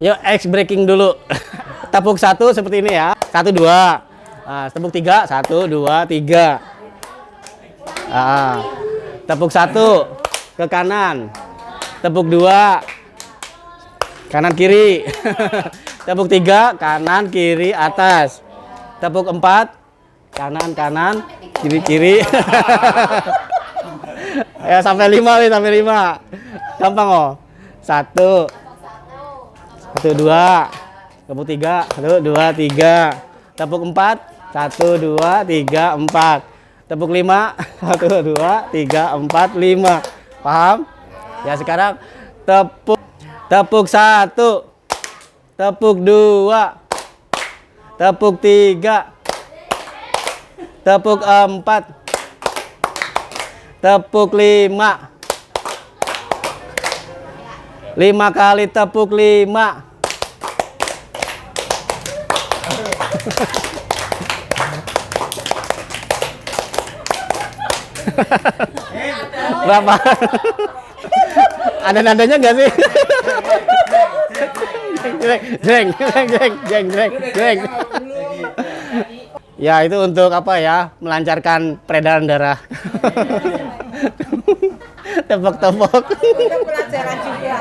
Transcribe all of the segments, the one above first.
Yuk, ice breaking dulu. Tepuk 1 seperti ini ya. 1, 2. Nah, tepuk 3. 1, 2, 3. Tepuk 1 ke kanan. Tepuk 2 kanan kiri. Tepuk 3 kanan kiri atas. Tepuk 4 kanan kanan kiri kiri. Ya sampai 5 nih, sampai 5. Gampang oh. 1 2. Tepuk 3. 1 2 3. Tepuk 4. 1 2 3 4. Tepuk 5. 1 2 3 4 5. Paham? Ya sekarang tepuk 1. Tepuk 2. Tepuk 3. Tepuk 4. Tepuk 5. 5 kali tepuk 5. Berapa? Ada nadanya nggak sih? Jeng, jeng, jeng, jeng, jeng, jeng. Ya itu untuk apa ya? Melancarkan peredaran darah. Tepok-tepok. Untuk pelajaran juga.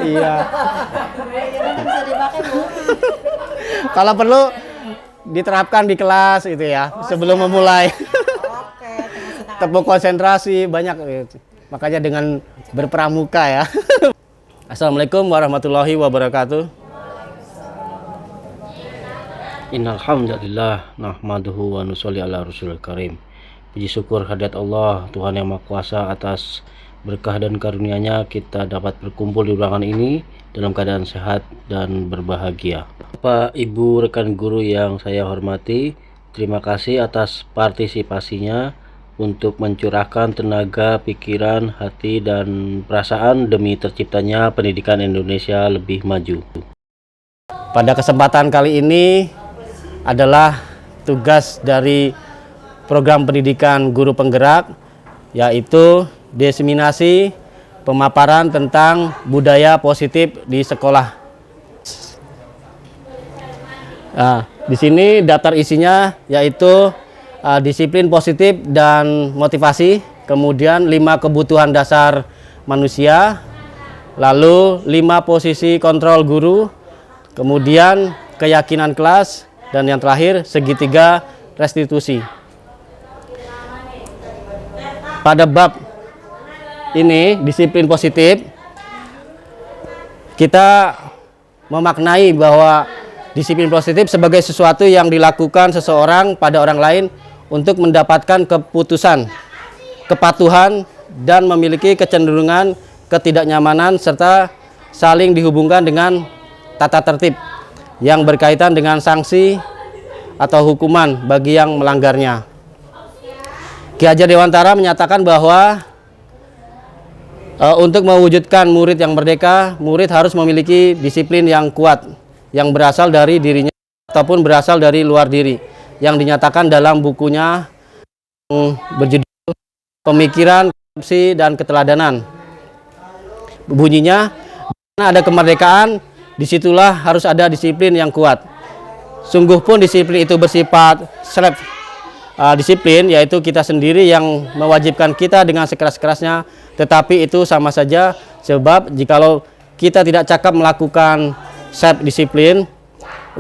Iya. Bisa dipakai, Bu. Kalau perlu diterapkan di kelas itu ya, sebelum memulai. Oke, Tepuk konsentrasi banyak. Makanya dengan berpramuka ya. Assalamualaikum warahmatullahi wabarakatuh. Innal hamdalillah nahmaduhu wa nusolli ala rasulil karim. Puji syukur hadirat Allah, Tuhan yang Maha Kuasa, atas berkah dan karunia-Nya kita dapat berkumpul di ruangan ini dalam keadaan sehat dan berbahagia. Bapak, Ibu, rekan guru yang saya hormati, terima kasih atas partisipasinya untuk mencurahkan tenaga, pikiran, hati, dan perasaan demi terciptanya pendidikan Indonesia lebih maju. Pada kesempatan kali ini adalah tugas dari program pendidikan guru penggerak, yaitu diseminasi pemaparan tentang budaya positif di sekolah. Nah, di sini daftar isinya yaitu disiplin positif dan motivasi, kemudian 5 kebutuhan dasar manusia, lalu 5 posisi kontrol guru, kemudian keyakinan kelas, dan yang terakhir segitiga restitusi. Pada bab ini, disiplin positif, kita memaknai bahwa disiplin positif sebagai sesuatu yang dilakukan seseorang pada orang lain untuk mendapatkan keputusan, kepatuhan, dan memiliki kecenderungan ketidaknyamanan serta saling dihubungkan dengan tata tertib yang berkaitan dengan sanksi atau hukuman bagi yang melanggarnya. Ki Hajar Dewantara menyatakan bahwa untuk mewujudkan murid yang merdeka, murid harus memiliki disiplin yang kuat yang berasal dari dirinya ataupun berasal dari luar diri, yang dinyatakan dalam bukunya berjudul Pemikiran, Korupsi, dan Keteladanan. Bunyinya, ada kemerdekaan, disitulah harus ada disiplin yang kuat. Sungguh pun disiplin itu bersifat self disiplin, yaitu kita sendiri yang mewajibkan kita dengan sekeras-kerasnya, tetapi itu sama saja, sebab jikalau kita tidak cakap melakukan self disiplin,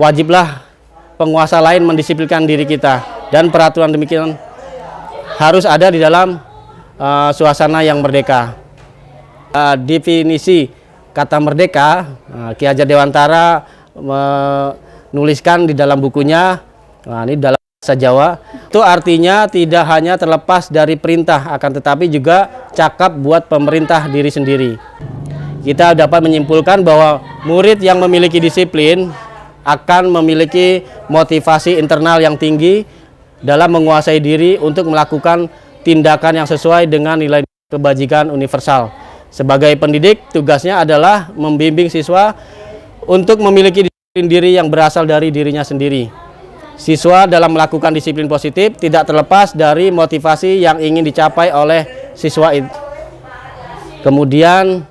wajiblah penguasa lain mendisiplinkan diri kita, dan peraturan demikian harus ada di dalam suasana yang merdeka. Definisi kata merdeka, Ki Hajar Dewantara menuliskan di dalam bukunya, ini dalam bahasa Jawa, itu artinya tidak hanya terlepas dari perintah, akan tetapi juga cakap buat pemerintah diri sendiri. Kita dapat menyimpulkan bahwa murid yang memiliki disiplin akan memiliki motivasi internal yang tinggi dalam menguasai diri untuk melakukan tindakan yang sesuai dengan nilai kebajikan universal. Sebagai pendidik, tugasnya adalah membimbing siswa untuk memiliki disiplin diri yang berasal dari dirinya sendiri. Siswa dalam melakukan disiplin positif tidak terlepas dari motivasi yang ingin dicapai oleh siswa itu. Kemudian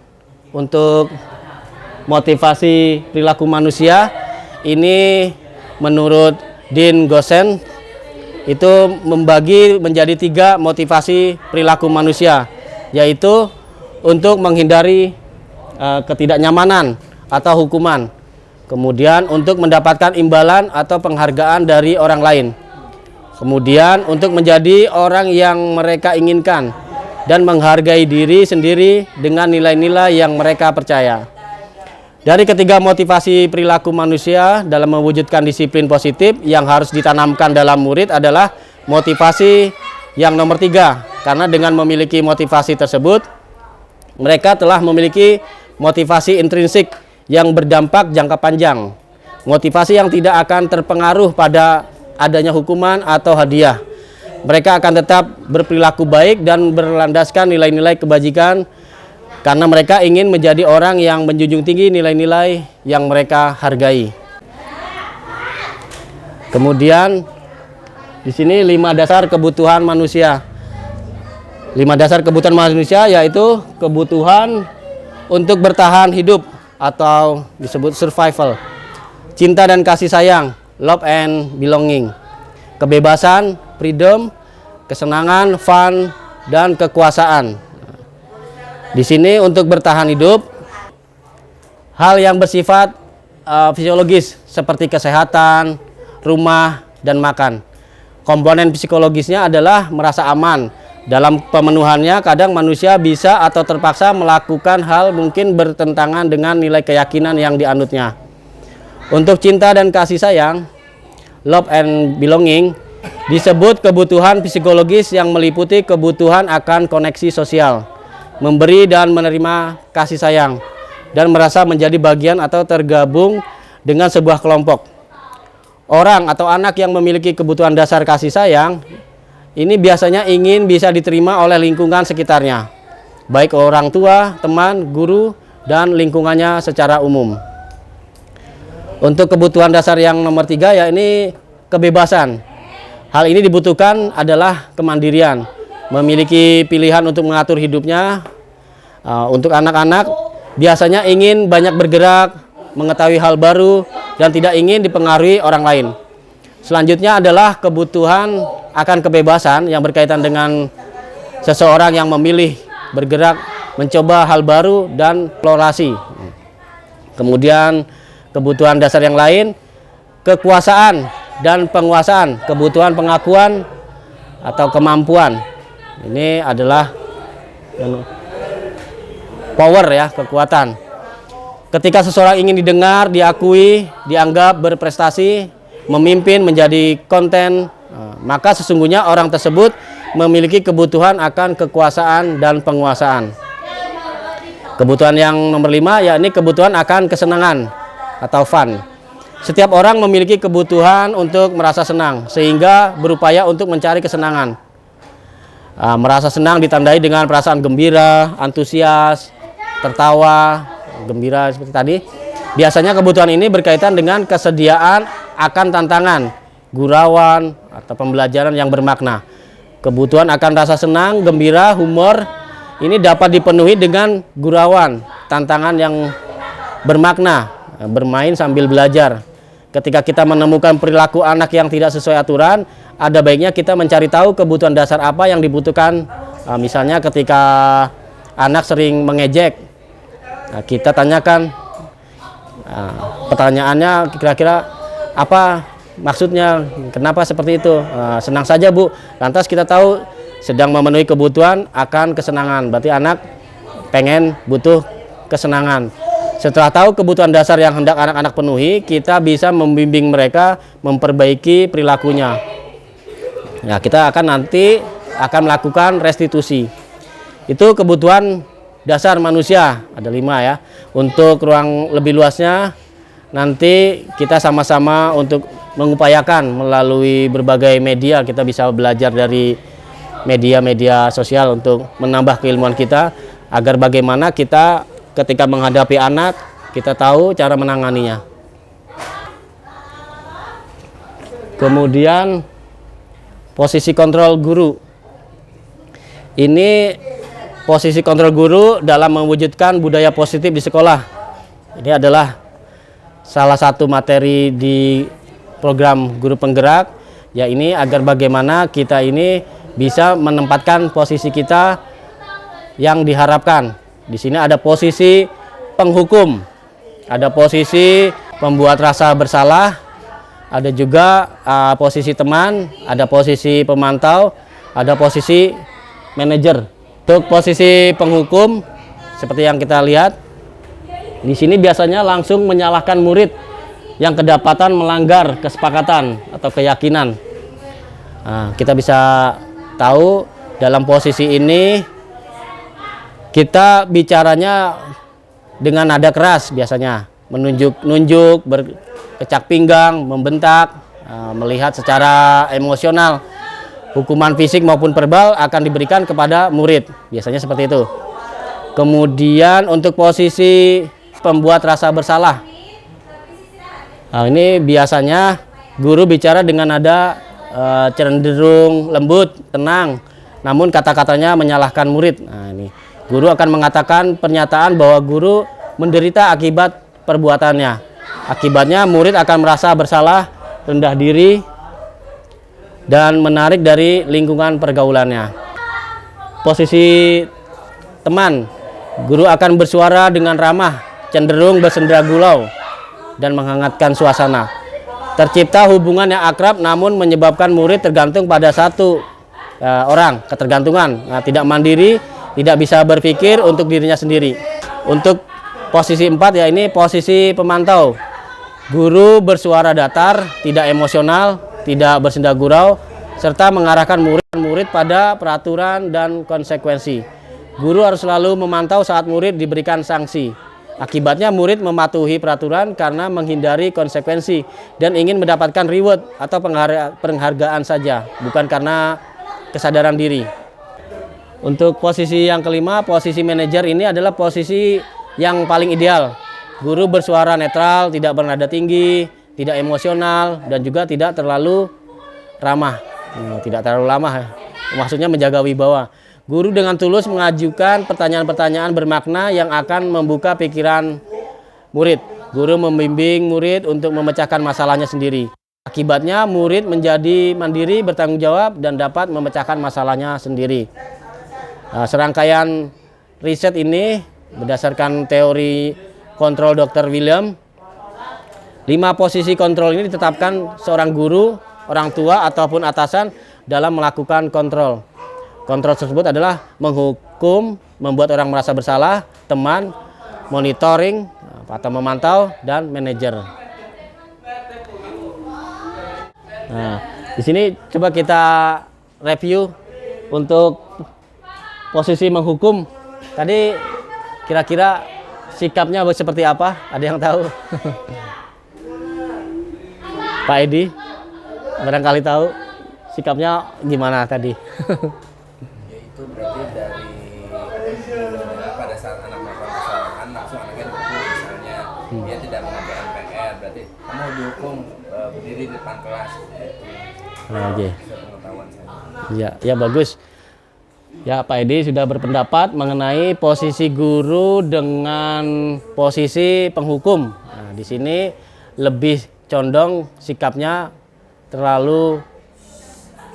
untuk motivasi perilaku manusia ini menurut Dean Goosen itu membagi menjadi 3 motivasi perilaku manusia, yaitu untuk menghindari ketidaknyamanan atau hukuman, kemudian untuk mendapatkan imbalan atau penghargaan dari orang lain, kemudian untuk menjadi orang yang mereka inginkan dan menghargai diri sendiri dengan nilai-nilai yang mereka percaya. Dari ketiga motivasi perilaku manusia dalam mewujudkan disiplin positif yang harus ditanamkan dalam murid adalah motivasi yang nomor 3, karena dengan memiliki motivasi tersebut mereka telah memiliki motivasi intrinsik yang berdampak jangka panjang, motivasi yang tidak akan terpengaruh pada adanya hukuman atau hadiah. Mereka akan tetap berperilaku baik dan berlandaskan nilai-nilai kebajikan karena mereka ingin menjadi orang yang menjunjung tinggi nilai-nilai yang mereka hargai. Kemudian di sini 5 dasar kebutuhan manusia. 5 dasar kebutuhan manusia yaitu kebutuhan untuk bertahan hidup atau disebut survival, cinta dan kasih sayang, love and belonging, kebebasan, freedom, kesenangan, fun, dan kekuasaan. Di sini untuk bertahan hidup, hal yang bersifat fisiologis seperti kesehatan, rumah, dan makan. Komponen psikologisnya adalah merasa aman. Dalam pemenuhannya kadang manusia bisa atau terpaksa melakukan hal mungkin bertentangan dengan nilai keyakinan yang dianutnya. Untuk cinta dan kasih sayang, love and belonging, disebut kebutuhan psikologis yang meliputi kebutuhan akan koneksi sosial, memberi dan menerima kasih sayang, dan merasa menjadi bagian atau tergabung dengan sebuah kelompok. Orang atau anak yang memiliki kebutuhan dasar kasih sayang ini biasanya ingin bisa diterima oleh lingkungan sekitarnya, baik orang tua, teman, guru, dan lingkungannya secara umum. Untuk kebutuhan dasar yang nomor 3 ya ini kebebasan. Hal ini dibutuhkan adalah kemandirian, memiliki pilihan untuk mengatur hidupnya. Untuk anak-anak biasanya ingin banyak bergerak, mengetahui hal baru, dan tidak ingin dipengaruhi orang lain. Selanjutnya adalah kebutuhan akan kebebasan yang berkaitan dengan seseorang yang memilih bergerak, mencoba hal baru, dan eksplorasi. Kemudian kebutuhan dasar yang lain, kekuasaan dan penguasaan, kebutuhan pengakuan atau kemampuan. Ini adalah power ya, kekuatan. Ketika seseorang ingin didengar, diakui, dianggap berprestasi, memimpin, menjadi konten, maka sesungguhnya orang tersebut memiliki kebutuhan akan kekuasaan dan penguasaan. Kebutuhan yang nomor 5 yakni kebutuhan akan kesenangan atau fun. Setiap orang memiliki kebutuhan untuk merasa senang sehingga berupaya untuk mencari kesenangan. Merasa senang ditandai dengan perasaan gembira, antusias, tertawa, gembira seperti tadi. Biasanya kebutuhan ini berkaitan dengan kesediaan akan tantangan, gurauan, atau pembelajaran yang bermakna. Kebutuhan akan rasa senang, gembira, humor ini dapat dipenuhi dengan gurauan, tantangan yang bermakna, bermain sambil belajar. Ketika kita menemukan perilaku anak yang tidak sesuai aturan, ada baiknya kita mencari tahu kebutuhan dasar apa yang dibutuhkan. Misalnya ketika anak sering mengejek, kita tanyakan, pertanyaannya kira-kira apa maksudnya, kenapa seperti itu? Senang saja Bu. Lantas kita tahu sedang memenuhi kebutuhan akan kesenangan, berarti anak pengen butuh kesenangan. Setelah tahu kebutuhan dasar yang hendak anak-anak penuhi, kita bisa membimbing mereka memperbaiki perilakunya. Nah, kita nanti akan melakukan restitusi. Itu kebutuhan dasar manusia, ada 5 ya. Untuk ruang lebih luasnya nanti kita sama-sama untuk mengupayakan melalui berbagai media, kita bisa belajar dari media-media sosial untuk menambah keilmuan kita agar bagaimana kita ketika menghadapi anak kita tahu cara menanganinya. Kemudian posisi kontrol guru. Ini posisi kontrol guru dalam mewujudkan budaya positif di sekolah. Ini adalah salah satu materi di program Guru Penggerak, ya ini agar bagaimana kita ini bisa menempatkan posisi kita yang diharapkan. Di sini ada posisi penghukum, ada posisi pembuat rasa bersalah, ada juga posisi teman, ada posisi pemantau, ada posisi manajer. Untuk posisi penghukum, seperti yang kita lihat, di sini biasanya langsung menyalahkan murid yang kedapatan melanggar kesepakatan atau keyakinan. Nah, kita bisa tahu dalam posisi ini kita bicaranya dengan nada keras biasanya, menunjuk-nunjuk, berkecak pinggang, membentak, melihat secara emosional. Hukuman fisik maupun verbal akan diberikan kepada murid, biasanya seperti itu. Kemudian untuk posisi pembuat rasa bersalah, nah, ini biasanya guru bicara dengan nada cenderung lembut, tenang, namun kata-katanya menyalahkan murid. Nah, ini guru akan mengatakan pernyataan bahwa guru menderita akibat perbuatannya. Akibatnya murid akan merasa bersalah, rendah diri, dan menarik dari lingkungan pergaulannya. Posisi teman, guru akan bersuara dengan ramah, cenderung bersenda gurau, dan menghangatkan suasana. Tercipta hubungan yang akrab namun menyebabkan murid tergantung pada satu orang, ketergantungan. Nah, tidak mandiri, tidak bisa berpikir untuk dirinya sendiri. Untuk posisi 4, ya ini posisi pemantau. Guru bersuara datar, tidak emosional, tidak bersenda gurau, serta mengarahkan murid pada peraturan dan konsekuensi. Guru harus selalu memantau saat murid diberikan sanksi. Akibatnya murid mematuhi peraturan karena menghindari konsekuensi dan ingin mendapatkan reward atau penghargaan saja, bukan karena kesadaran diri. Untuk posisi yang kelima, posisi manajer, ini adalah posisi yang paling ideal. Guru bersuara netral, tidak bernada tinggi, tidak emosional, dan juga tidak terlalu ramah. Tidak terlalu ramah, maksudnya menjaga wibawa. Guru dengan tulus mengajukan pertanyaan-pertanyaan bermakna yang akan membuka pikiran murid. Guru membimbing murid untuk memecahkan masalahnya sendiri. Akibatnya murid menjadi mandiri, bertanggung jawab, dan dapat memecahkan masalahnya sendiri. Nah, serangkaian riset ini berdasarkan teori kontrol Dr. William. 5 posisi kontrol ini ditetapkan seorang guru, orang tua, ataupun atasan dalam melakukan kontrol. Kontrol tersebut adalah menghukum, membuat orang merasa bersalah, teman, monitoring atau memantau, dan manajer. Nah, di sini coba kita review untuk posisi menghukum. Tadi kira-kira sikapnya seperti apa? Ada yang tahu? Pak Edi, barangkali tahu sikapnya gimana tadi? Itu berarti dari pada saat anak melakukan kesalahan langsung anaknya dihukum, misalnya dia tidak mengerjakan PR, berarti kamu dihukum berdiri di depan kelas. Oke. Pengetahuan saya. Ya, ya bagus. Ya, Pak Edi sudah berpendapat mengenai posisi guru dengan posisi penghukum. Nah, di sini lebih condong sikapnya terlalu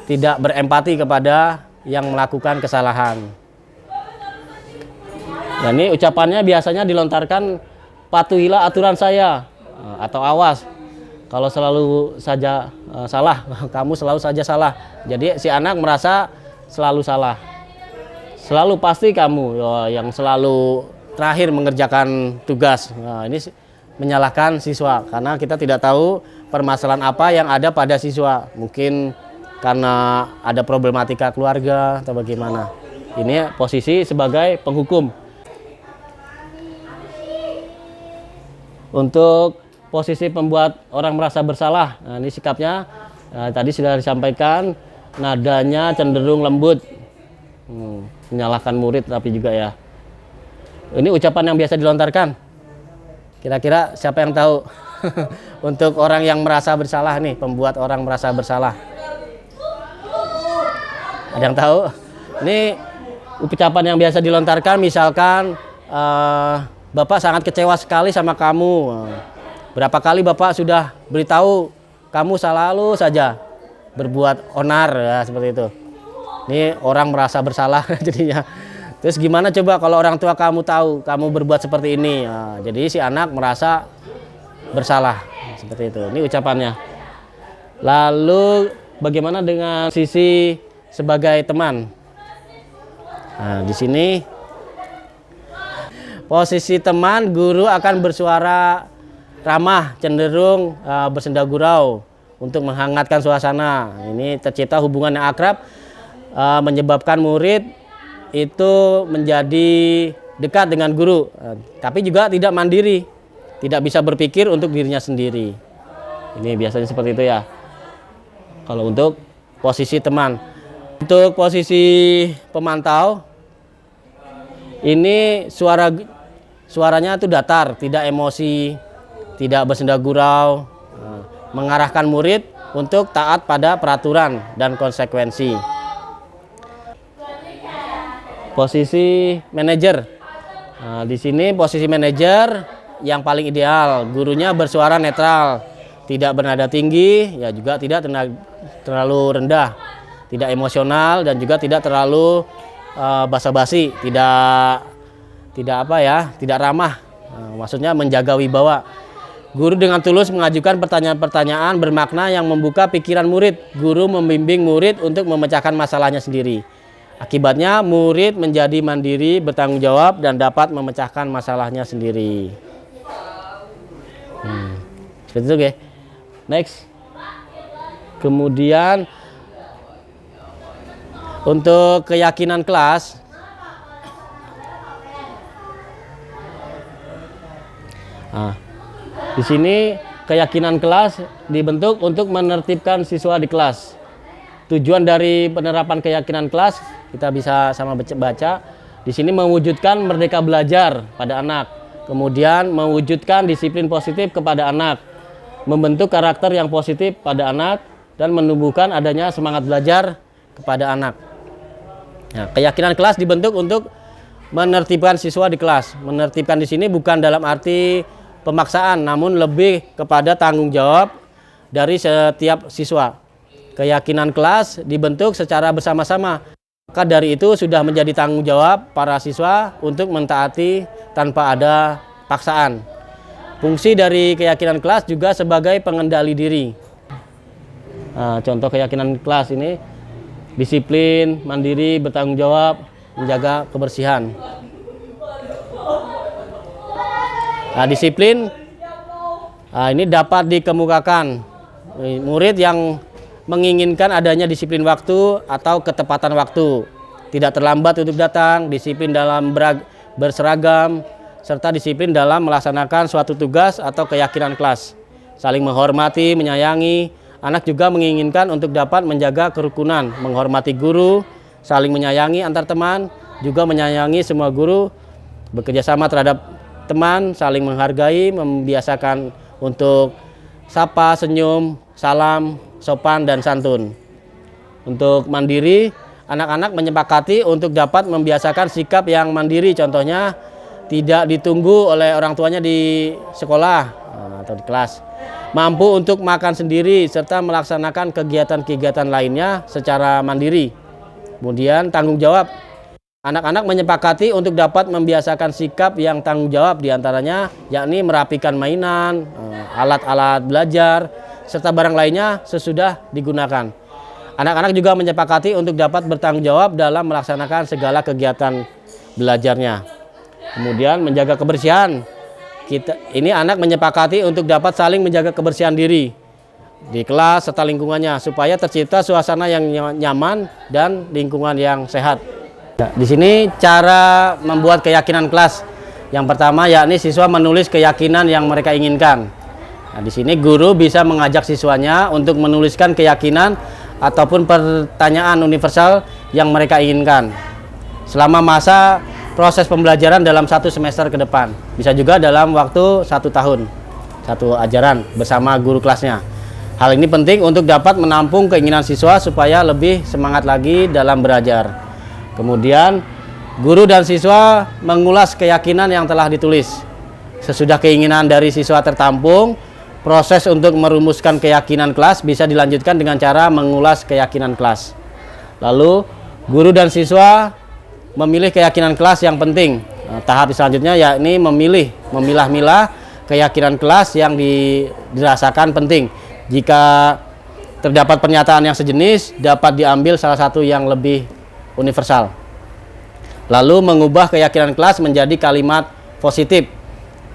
tidak berempati kepada yang melakukan kesalahan. Dan ini ucapannya biasanya dilontarkan, patuhilah aturan saya, atau awas kalau selalu saja salah, kamu selalu saja salah. Jadi si anak merasa selalu salah, selalu pasti kamu yang selalu terakhir mengerjakan tugas. Nah, ini menyalahkan siswa karena kita tidak tahu permasalahan apa yang ada pada siswa. Mungkin karena ada problematika keluarga atau bagaimana. Ini posisi sebagai penghukum. Untuk posisi pembuat orang merasa bersalah, nah ini sikapnya tadi sudah disampaikan, nadanya cenderung lembut, menyalahkan murid tapi juga ya. Ini ucapan yang biasa dilontarkan. Kira-kira siapa yang tahu? Untuk orang yang merasa bersalah nih, pembuat orang merasa bersalah. Ada yang tahu? Ini ucapan yang biasa dilontarkan, misalkan Bapak sangat kecewa sekali sama kamu. Berapa kali Bapak sudah beritahu kamu selalu saja berbuat onar, ya, seperti itu. Ini orang merasa bersalah jadinya. Terus gimana coba kalau orang tua kamu tahu kamu berbuat seperti ini? Nah, jadi si anak merasa bersalah seperti itu. Ini ucapannya. Lalu bagaimana dengan sisi sebagai teman? Nah, di sini posisi teman, guru akan bersuara ramah, cenderung bersenda gurau untuk menghangatkan suasana. Ini tercipta hubungan yang akrab, menyebabkan murid itu menjadi dekat dengan guru, tapi juga tidak mandiri, tidak bisa berpikir untuk dirinya sendiri. Ini biasanya seperti itu ya. Kalau untuk posisi teman, untuk posisi pemantau, ini suaranya itu datar, tidak emosi, tidak bersenda gurau, mengarahkan murid untuk taat pada peraturan dan konsekuensi. Posisi manajer. Nah, di sini posisi manajer yang paling ideal, gurunya bersuara netral, tidak bernada tinggi, ya juga tidak terlalu rendah, tidak emosional dan juga tidak terlalu basa-basi, tidak ramah. Nah, maksudnya menjaga wibawa. Guru dengan tulus mengajukan pertanyaan-pertanyaan bermakna yang membuka pikiran murid. Guru membimbing murid untuk memecahkan masalahnya sendiri. Akibatnya murid menjadi mandiri, bertanggung jawab dan dapat memecahkan masalahnya sendiri. Seperti itu, oke. Next. Kemudian untuk keyakinan kelas, di sini keyakinan kelas dibentuk untuk menertibkan siswa di kelas. Tujuan dari penerapan keyakinan kelas kita bisa sama baca. Di sini mewujudkan merdeka belajar pada anak, kemudian mewujudkan disiplin positif kepada anak, membentuk karakter yang positif pada anak, dan menumbuhkan adanya semangat belajar kepada anak. Nah, keyakinan kelas dibentuk untuk menertibkan siswa di kelas. Menertibkan di sini bukan dalam arti pemaksaan, namun lebih kepada tanggung jawab dari setiap siswa. Keyakinan kelas dibentuk secara bersama-sama. Maka dari itu sudah menjadi tanggung jawab para siswa untuk mentaati tanpa ada paksaan. Fungsi dari keyakinan kelas juga sebagai pengendali diri. Nah, contoh keyakinan kelas ini disiplin, mandiri, bertanggung jawab, menjaga kebersihan. Nah, disiplin ini dapat dikemukakan murid yang menginginkan adanya disiplin waktu atau ketepatan waktu, tidak terlambat untuk datang, disiplin dalam berseragam, serta disiplin dalam melaksanakan suatu tugas atau keyakinan kelas. Saling menghormati, menyayangi. Anak juga menginginkan untuk dapat menjaga kerukunan, menghormati guru, saling menyayangi antar teman, juga menyayangi semua guru, bekerja sama terhadap teman, saling menghargai, membiasakan untuk sapa, senyum, salam, sopan dan santun. Untuk mandiri, anak-anak menyepakati untuk dapat membiasakan sikap yang mandiri, contohnya tidak ditunggu oleh orang tuanya di sekolah atau di kelas, mampu untuk makan sendiri serta melaksanakan kegiatan-kegiatan lainnya secara mandiri. Kemudian tanggung jawab, anak-anak menyepakati untuk dapat membiasakan sikap yang tanggung jawab, diantaranya yakni merapikan mainan, alat-alat belajar, serta barang lainnya sesudah digunakan. Anak-anak juga menyepakati untuk dapat bertanggung jawab dalam melaksanakan segala kegiatan belajarnya. Kemudian menjaga kebersihan. Ini anak menyepakati untuk dapat saling menjaga kebersihan diri di kelas serta lingkungannya supaya tercipta suasana yang nyaman dan lingkungan yang sehat. Nah, di sini cara membuat keyakinan kelas. Yang pertama yakni siswa menulis keyakinan yang mereka inginkan. Nah, di sini guru bisa mengajak siswanya untuk menuliskan keyakinan ataupun pertanyaan universal yang mereka inginkan selama masa proses pembelajaran dalam 1 semester ke depan. Bisa juga dalam waktu 1 tahun, 1 ajaran bersama guru kelasnya. Hal ini penting untuk dapat menampung keinginan siswa supaya lebih semangat lagi dalam belajar. Kemudian Guru dan siswa mengulas keyakinan yang telah ditulis. Sesudah keinginan dari siswa tertampung, proses untuk merumuskan keyakinan kelas bisa dilanjutkan dengan cara mengulas keyakinan kelas. Lalu, guru dan siswa memilih keyakinan kelas yang penting. Tahap selanjutnya yakni memilah-milah keyakinan kelas yang dirasakan penting. Jika terdapat pernyataan yang sejenis, dapat diambil salah satu yang lebih universal. Lalu mengubah keyakinan kelas menjadi kalimat positif.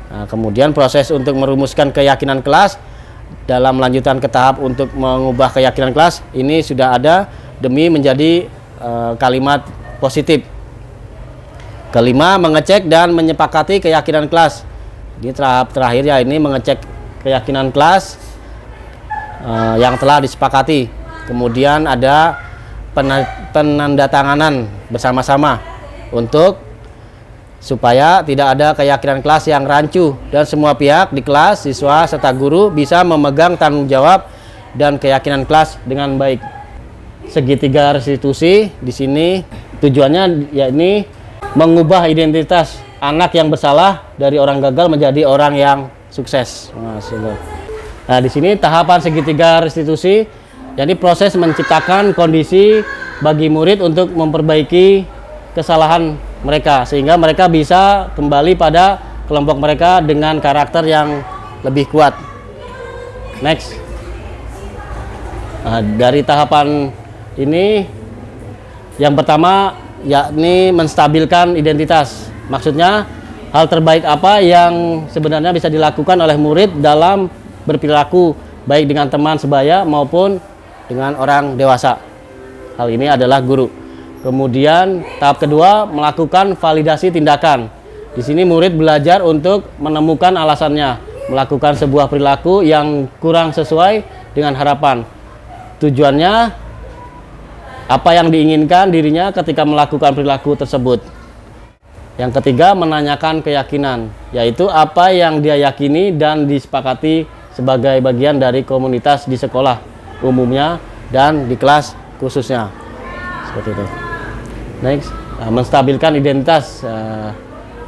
Nah, kemudian proses untuk merumuskan keyakinan kelas dalam lanjutan ke tahap untuk mengubah keyakinan kelas ini sudah ada demi menjadi kalimat positif. Kelima, mengecek dan menyepakati keyakinan kelas. Di tahap terakhir ya, ini mengecek keyakinan kelas yang telah disepakati. Kemudian ada penandatanganan bersama-sama untuk supaya tidak ada keyakinan kelas yang rancu dan semua pihak di kelas, siswa serta guru bisa memegang tanggung jawab dan keyakinan kelas dengan baik. Segitiga restitusi di sini tujuannya yakni mengubah identitas anak yang bersalah dari orang gagal menjadi orang yang sukses. Nah, di sini tahapan segitiga restitusi, jadi proses menciptakan kondisi bagi murid untuk memperbaiki kesalahan mereka sehingga mereka bisa kembali pada kelompok mereka dengan karakter yang lebih kuat. Next. Nah, dari tahapan ini yang pertama yakni menstabilkan identitas. Maksudnya hal terbaik apa yang sebenarnya bisa dilakukan oleh murid dalam berperilaku baik dengan teman sebaya maupun dengan orang dewasa. Hal ini adalah guru. Kemudian tahap kedua melakukan validasi tindakan. Di sini murid belajar untuk menemukan alasannya, melakukan sebuah perilaku yang kurang sesuai dengan harapan. Tujuannya apa yang diinginkan dirinya ketika melakukan perilaku tersebut. Yang ketiga, menanyakan keyakinan, yaitu apa yang dia yakini dan disepakati sebagai bagian dari komunitas di sekolah umumnya dan di kelas khususnya. Seperti itu. Next, menstabilkan identitas,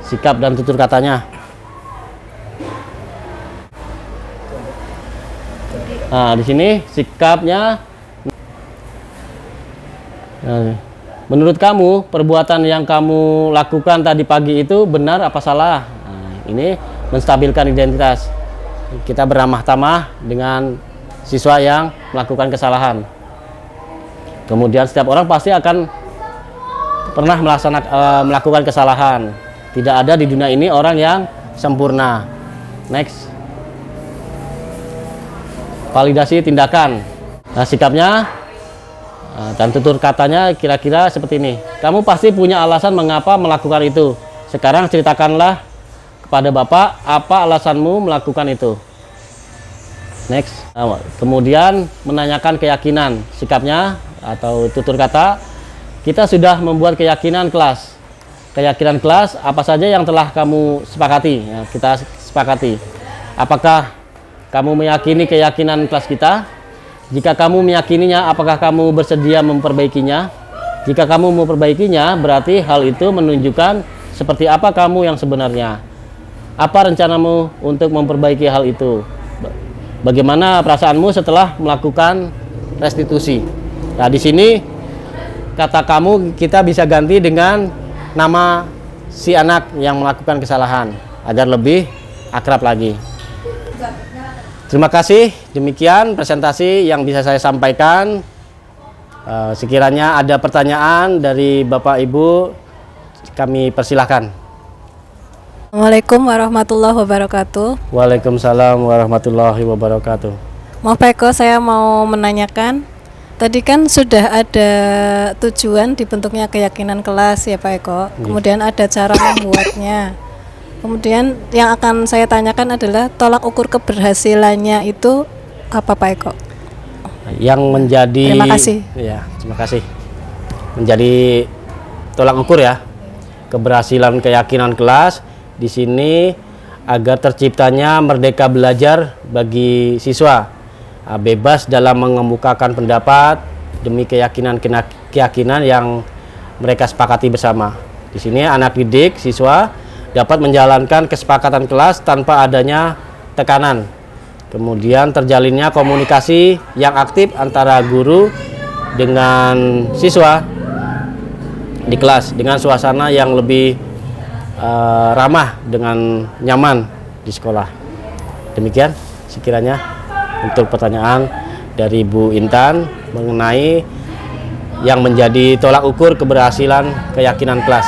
sikap dan tutur katanya. Nah, di sini sikapnya. Menurut kamu, perbuatan yang kamu lakukan tadi pagi itu benar apa salah? Nah, ini menstabilkan identitas. Kita beramah tamah dengan siswa yang melakukan kesalahan. Kemudian setiap orang pasti akan pernah melakukan kesalahan. Tidak ada di dunia ini orang yang sempurna. Next. Validasi tindakan. Nah, sikapnya dan tutur katanya kira-kira seperti ini. Kamu pasti punya alasan mengapa melakukan itu. Sekarang ceritakanlah kepada Bapak apa alasanmu melakukan itu. Next. Kemudian menanyakan keyakinan. Sikapnya atau tutur kata. Kita sudah membuat keyakinan kelas. Keyakinan kelas apa saja yang telah kamu sepakati. Ya, kita sepakati. Apakah kamu meyakini keyakinan kelas kita? Jika kamu meyakininya, apakah kamu bersedia memperbaikinya? Jika kamu memperbaikinya, berarti hal itu menunjukkan seperti apa kamu yang sebenarnya. Apa rencanamu untuk memperbaiki hal itu? Bagaimana perasaanmu setelah melakukan restitusi? Nah, di sini kata kamu kita bisa ganti dengan nama si anak yang melakukan kesalahan agar lebih akrab lagi. Terima kasih, demikian presentasi yang bisa saya sampaikan. Sekiranya ada pertanyaan dari Bapak Ibu, kami persilahkan. Assalamualaikum warahmatullahi wabarakatuh. Waalaikumsalam warahmatullahi wabarakatuh. Maaf Pak Eko, saya mau menanyakan. Tadi kan sudah ada tujuan dibentuknya keyakinan kelas ya Pak Eko. Kemudian ada cara membuatnya. Kemudian yang akan saya tanyakan adalah tolak ukur keberhasilannya itu apa Pak Eko? Yang menjadi Terima kasih. Ya, terima kasih. Menjadi tolak ukur ya keberhasilan keyakinan kelas di sini agar terciptanya merdeka belajar bagi siswa, bebas dalam mengemukakan pendapat demi keyakinan yang mereka sepakati bersama. Di sini anak didik, siswa dapat menjalankan kesepakatan kelas tanpa adanya tekanan. Kemudian terjalinnya komunikasi yang aktif antara guru dengan siswa di kelas dengan suasana yang lebih ramah dengan nyaman di sekolah. Demikian sekiranya untuk pertanyaan dari Bu Intan mengenai yang menjadi tolak ukur keberhasilan keyakinan kelas.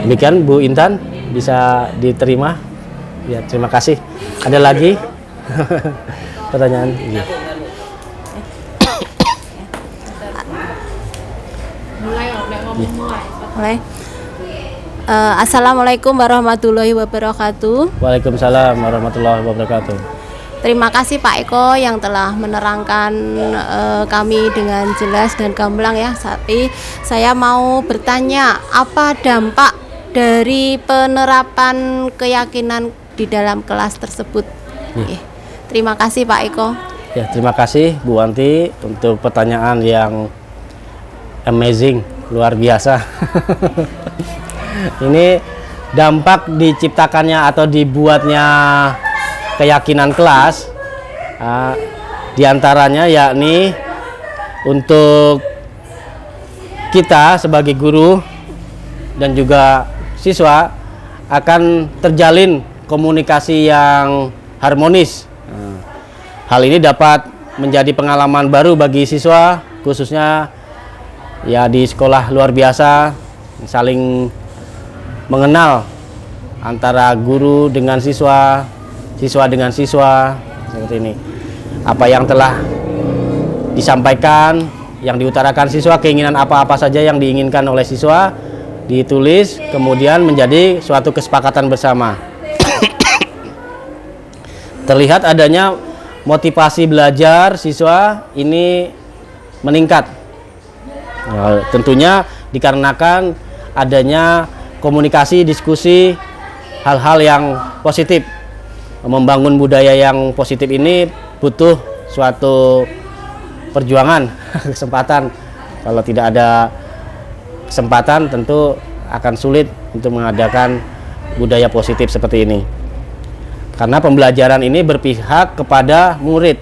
Demikian Bu Intan, bisa diterima. Ya, terima kasih. Ada lagi pertanyaan? Iya. Mulai. Assalamualaikum warahmatullahi wabarakatuh. Waalaikumsalam warahmatullahi wabarakatuh. Terima kasih Pak Eko yang telah menerangkan kami dengan jelas dan gamblang ya. Tapi saya mau bertanya, apa dampak dari penerapan keyakinan di dalam kelas tersebut? Terima kasih Pak Eko. Ya, terima kasih Bu Wanti untuk pertanyaan yang amazing, luar biasa. Ini dampak diciptakannya atau dibuatnya keyakinan kelas, diantaranya yakni untuk kita sebagai guru dan juga siswa akan terjalin komunikasi yang harmonis. Hal ini dapat menjadi pengalaman baru bagi siswa, khususnya ya di sekolah luar biasa, saling mengenal antara guru dengan siswa, siswa dengan siswa, seperti ini. Apa yang telah disampaikan, yang diutarakan siswa, keinginan apa-apa saja yang diinginkan oleh siswa ditulis, kemudian menjadi suatu kesepakatan bersama. Terlihat adanya motivasi belajar siswa ini meningkat. Tentunya dikarenakan adanya komunikasi, diskusi, hal-hal yang positif. Membangun budaya yang positif ini butuh suatu perjuangan, kesempatan. Kalau tidak ada kesempatan tentu akan sulit untuk mengadakan budaya positif seperti ini. Karena pembelajaran ini berpihak kepada murid.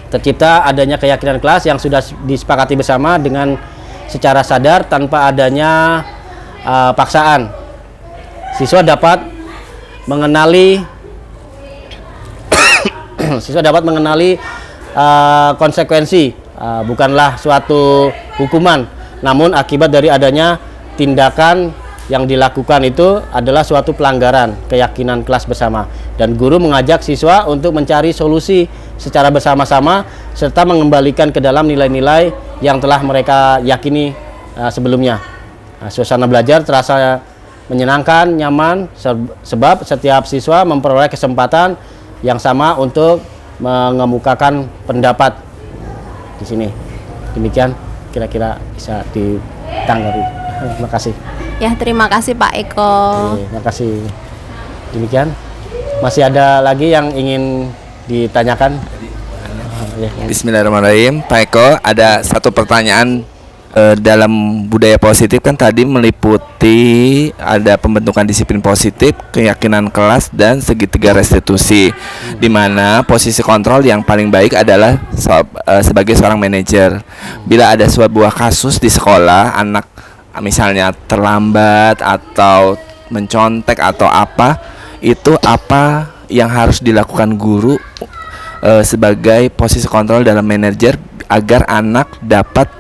Tercipta adanya keyakinan kelas yang sudah disepakati bersama dengan secara sadar tanpa adanya paksaan. Siswa dapat mengenali konsekuensi, bukanlah suatu hukuman, namun akibat dari adanya tindakan yang dilakukan itu adalah suatu pelanggaran keyakinan kelas bersama, dan guru mengajak siswa untuk mencari solusi secara bersama-sama serta mengembalikan ke dalam nilai-nilai yang telah mereka yakini sebelumnya. Suasana belajar terasa menyenangkan, nyaman, sebab setiap siswa memperoleh kesempatan yang sama untuk mengemukakan pendapat di sini. Demikian kira-kira bisa ditanggapi. Terima kasih. Ya, terima kasih Pak Eko. Terima kasih. Demikian. Masih ada lagi yang ingin ditanyakan? Bismillahirrahmanirrahim. Pak Eko, ada satu pertanyaan. Dalam budaya positif kan tadi meliputi ada pembentukan disiplin positif, keyakinan kelas, dan segitiga restitusi, di mana posisi kontrol yang paling baik adalah sebagai seorang manajer. Bila ada sebuah kasus di sekolah, anak misalnya terlambat atau mencontek atau apa, itu apa yang harus dilakukan guru sebagai posisi kontrol dalam manajer agar anak dapat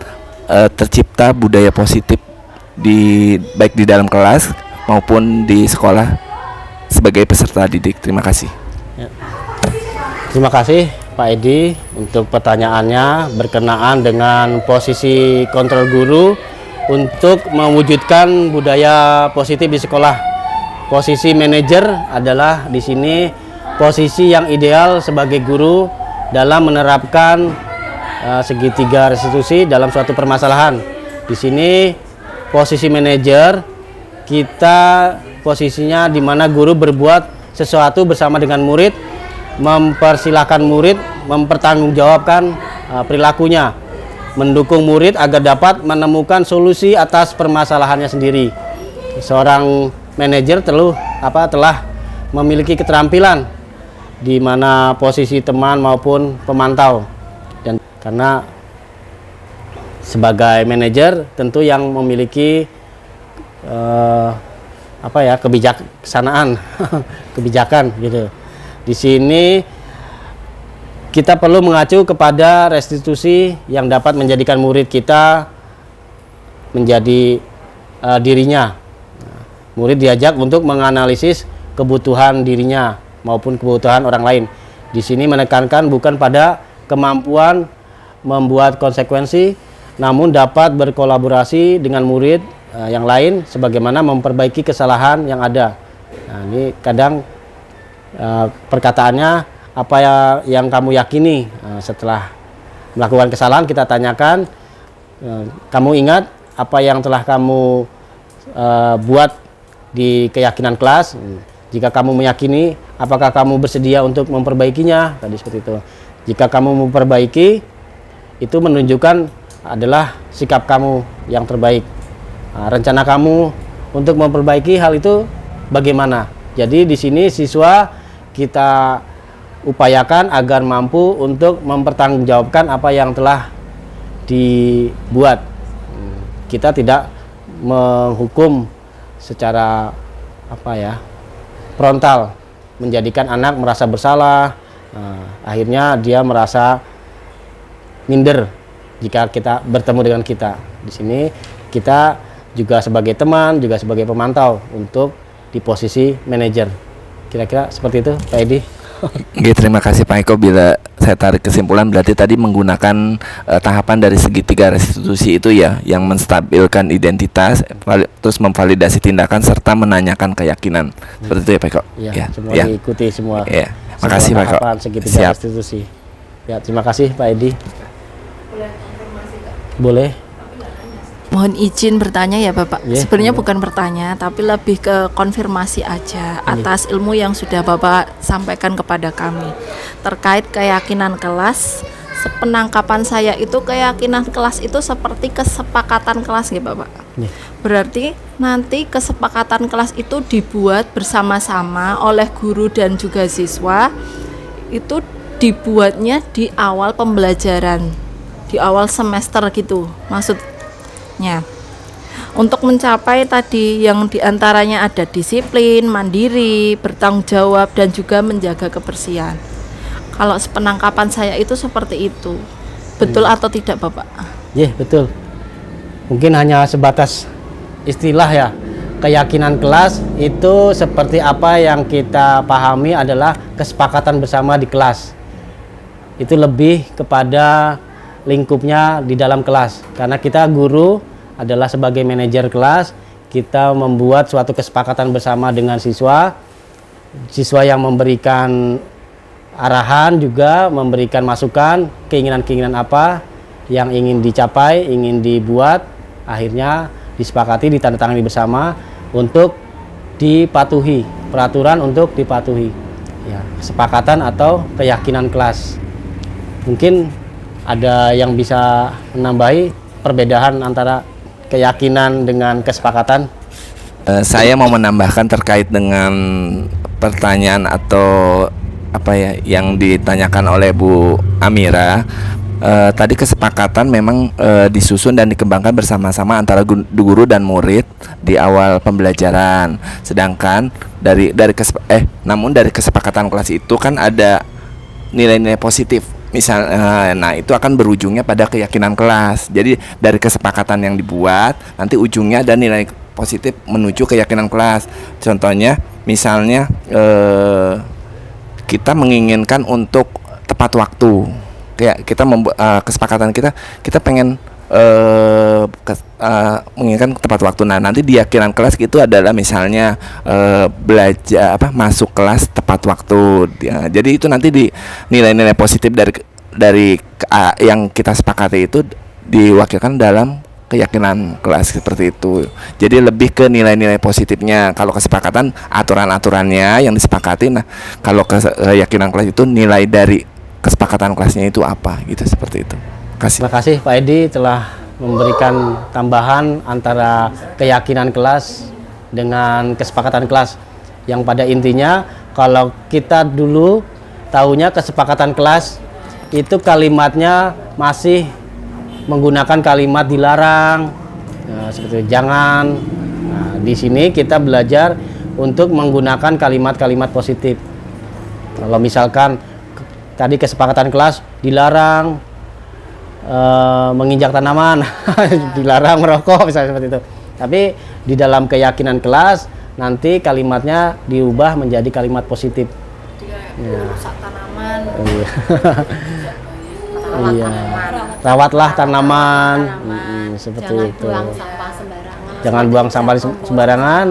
tercipta budaya positif baik di dalam kelas maupun di sekolah sebagai peserta didik. Terima kasih. Ya. Terima kasih Pak Edi untuk pertanyaannya berkenaan dengan posisi kontrol guru untuk mewujudkan budaya positif di sekolah. Posisi manajer adalah di sini posisi yang ideal sebagai guru dalam menerapkan segitiga restitusi dalam suatu permasalahan. Di sini posisi manajer, kita posisinya di mana guru berbuat sesuatu bersama dengan murid, mempersilahkan murid mempertanggungjawabkan perilakunya. mendukung murid agar dapat menemukan solusi atas permasalahannya sendiri. Seorang manajer telah memiliki keterampilan di mana posisi teman maupun pemantau, dan karena sebagai manajer tentu yang memiliki kebijaksanaan kebijakan gitu. Di sini kita perlu mengacu kepada restitusi yang dapat menjadikan murid kita menjadi dirinya. Murid diajak untuk menganalisis kebutuhan dirinya maupun kebutuhan orang lain. Di sini menekankan bukan pada kemampuan membuat konsekuensi, namun dapat berkolaborasi dengan murid yang lain sebagaimana memperbaiki kesalahan yang ada. Nah, ini kadang perkataannya apa yang kamu yakini. Setelah melakukan kesalahan kita tanyakan, kamu ingat apa yang telah kamu buat di keyakinan kelas? Jika kamu meyakini, apakah kamu bersedia untuk memperbaikinya? Tadi seperti itu. Jika kamu memperbaiki, itu menunjukkan adalah sikap kamu yang terbaik. Rencana kamu untuk memperbaiki hal itu bagaimana? Jadi di sini siswa kita upayakan agar mampu untuk mempertanggungjawabkan apa yang telah dibuat. Kita tidak menghukum secara frontal, menjadikan anak merasa bersalah. Akhirnya dia merasa minder jika kita bertemu dengan kita. Di sini kita juga sebagai teman, juga sebagai pemantau untuk di posisi manajer. Kira-kira seperti itu, Pak Edi. Oke, terima kasih Pak Eko. Bila saya tarik kesimpulan, berarti tadi menggunakan tahapan dari segitiga restitusi itu ya, yang menstabilkan identitas, terus memvalidasi tindakan serta menanyakan keyakinan. Seperti itu ya Pak Eko. Ya, semua diikuti semua. Ya. Makasih Pak Eko. Segitiga restitusi. Ya, terima kasih Pak Edi. Boleh. Mohon izin bertanya ya Bapak. Sebenarnya boleh. bukan bertanya, tapi lebih ke konfirmasi aja atas ilmu yang sudah Bapak sampaikan kepada kami terkait keyakinan kelas. Sepenangkapan saya itu keyakinan kelas itu seperti kesepakatan kelas ya Bapak. Berarti nanti kesepakatan kelas itu dibuat bersama-sama oleh guru dan juga siswa. Itu dibuatnya di awal pembelajaran, di awal semester gitu maksudnya. Untuk mencapai tadi yang diantaranya ada disiplin, mandiri, bertanggung jawab, dan juga menjaga kebersihan. Kalau sepenangkapan saya itu seperti itu. Betul atau tidak Bapak? Iya, betul. Mungkin hanya sebatas istilah ya. Keyakinan kelas itu seperti apa yang kita pahami adalah kesepakatan bersama di kelas. Itu lebih kepada lingkupnya di dalam kelas, karena kita guru adalah sebagai manajer kelas, kita membuat suatu kesepakatan bersama dengan siswa yang memberikan arahan, juga memberikan masukan, keinginan-keinginan apa yang ingin dicapai, ingin dibuat, akhirnya disepakati, ditandatangani bersama untuk dipatuhi, peraturan untuk dipatuhi ya, kesepakatan atau keyakinan kelas. Mungkin ada yang bisa menambahi perbedaan antara keyakinan dengan kesepakatan? Saya mau menambahkan terkait dengan pertanyaan atau yang ditanyakan oleh Bu Amira. Tadi kesepakatan memang disusun dan dikembangkan bersama-sama antara guru dan murid di awal pembelajaran. Sedangkan dari kesepakatan kelas itu kan ada nilai-nilai positif. Nah itu akan berujungnya pada keyakinan kelas. Jadi dari kesepakatan yang dibuat, nanti ujungnya ada nilai positif menuju keyakinan kelas. Contohnya, misalnya kita menginginkan untuk tepat waktu. Kayak kita membuat kesepakatan kita pengen menginginkan tepat waktu. Nah nanti di keyakinan kelas itu adalah misalnya belajar masuk kelas tepat waktu. Jadi itu nanti di nilai-nilai positif dari yang kita sepakati itu diwakilkan dalam keyakinan kelas seperti itu. Jadi lebih ke nilai-nilai positifnya. Kalau kesepakatan aturan-aturannya yang disepakati. Nah kalau keyakinan kelas itu nilai dari kesepakatan kelasnya itu apa gitu, seperti itu. kasih. Terima kasih Pak Edi telah memberikan tambahan antara keyakinan kelas dengan kesepakatan kelas. Yang pada intinya kalau kita dulu tahunya kesepakatan kelas itu kalimatnya masih menggunakan kalimat dilarang, seperti jangan. Nah, di sini kita belajar untuk menggunakan kalimat-kalimat positif. Kalau misalkan tadi kesepakatan kelas dilarang menginjak tanaman, dilarang merokok misalnya seperti itu. Tapi di dalam keyakinan kelas nanti kalimatnya diubah menjadi kalimat positif. Rusak tanaman. Iya. Iya. Rawatlah tanaman. Seperti Jangan itu. buang sampah sembarangan. Jangan buang sampah sembarangan,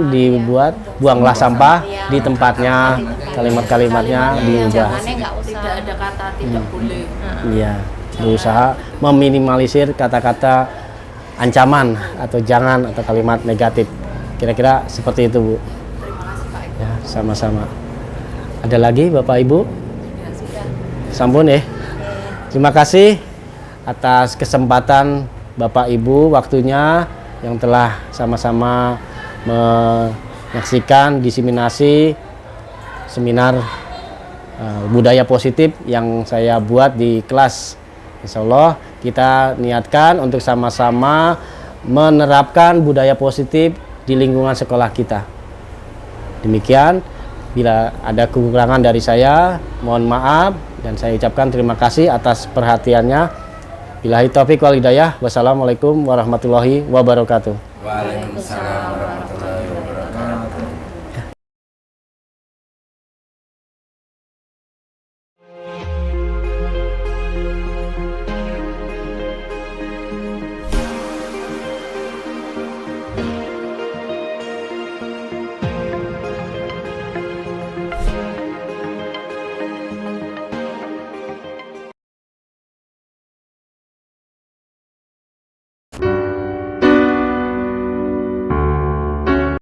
buanglah sampah di tempatnya. Kalimat-kalimatnya diubah. Jangannya nggak usah. Tidak ada kata tidak boleh. Iya, berusaha meminimalisir kata-kata ancaman atau jangan atau kalimat negatif. Kira-kira seperti itu, Bu. Terima kasih Pak Eko. Ya, sama-sama. Ada lagi Bapak Ibu? Sampun ya. Terima kasih atas kesempatan Bapak Ibu waktunya yang telah sama-sama menyaksikan diseminasi seminar budaya positif yang saya buat di kelas. Insya Allah kita niatkan untuk sama-sama menerapkan budaya positif di lingkungan sekolah kita. Demikian, bila ada kekurangan dari saya, mohon maaf dan saya ucapkan terima kasih atas perhatiannya. Billahi taufiq wal hidayah. Wassalamualaikum warahmatullahi wabarakatuh. Waalaikumsalam warahmatullahi wabarakatuh.